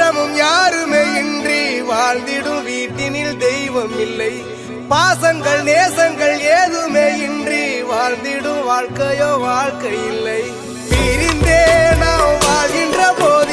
பாரமும் யாருமே இன்றி வாழ்ந்திடும் வீட்டினில் தெய்வம் இல்லை. பாசங்கள் நேசங்கள் ஏதுமே இன்றி வாழ்ந்திடும் வாழ்க்கையோ வாழ்க்கை இல்லை. பிரிந்தே நாம் வாழ்கின்ற போது